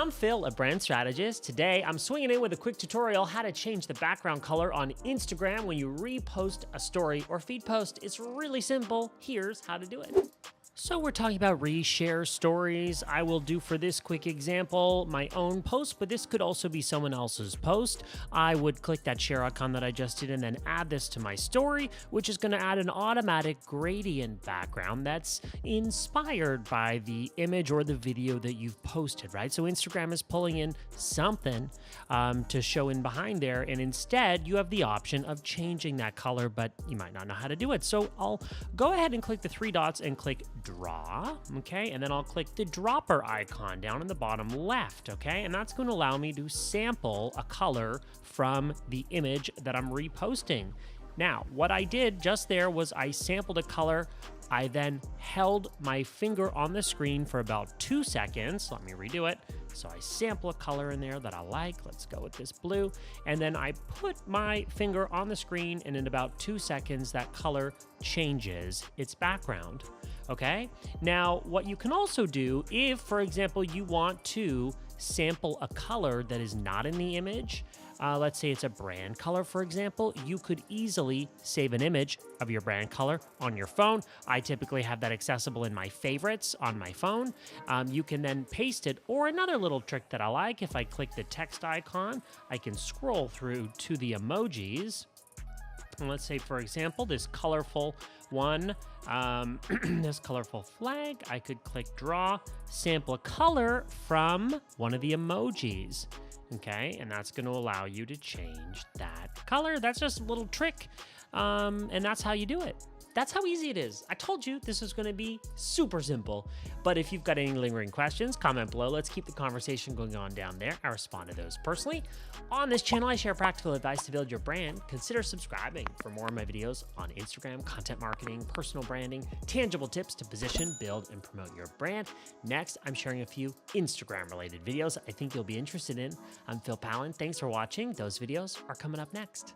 I'm Phil, a brand strategist. Today, I'm swinging in with a quick tutorial how to change the background color on Instagram when you repost a story or feed post. It's really simple. Here's how to do it. So we're talking about reshare stories. I will do for this quick example my own post, but this could also be someone else's post. I would click that share icon that I just did and then add this to my story, which is going to add an automatic gradient background that's inspired by the image or the video that you've posted, right? So Instagram is pulling in something to show in behind there, and instead you have the option of changing that color, but you might not know how to do it. So I'll go ahead and click the three dots and click draw, okay? And then I'll click the dropper icon down in the bottom left, okay? And that's going to allow me to sample a color from the image that I'm reposting. Now, what I did just there was I sampled a color. I then held my finger on the screen for about 2 seconds. Let me redo it. So I sample a color in there that I like. Let's go with this blue. And then I put my finger on the screen, and in about 2 seconds, that color changes its background. Okay? Now, what you can also do, if, for example, you want to sample a color that is not in the image, let's say it's a brand color, for example, you could easily save an image of your brand color on your phone. I typically have that accessible in my favorites on my phone. You can then paste it, or another little trick that I like, if I click the text icon, I can scroll through to the emojis. And let's say, for example, this colorful one, this colorful flag, I could click draw, sample a color from one of the emojis. Okay, and that's going to allow you to change that color. That's just a little trick, and that's how you do it. That's how easy it is. I told you this is going to be super simple. But if you've got any lingering questions, comment below. Let's keep the conversation going on down there. I respond to those personally. On this channel, I share practical advice to build your brand. Consider subscribing for more of my videos on Instagram, content marketing, personal branding, tangible tips to position, build, and promote your brand. Next, I'm sharing a few Instagram-related videos I think you'll be interested in. I'm Phil Pallen. Thanks for watching. Those videos are coming up next.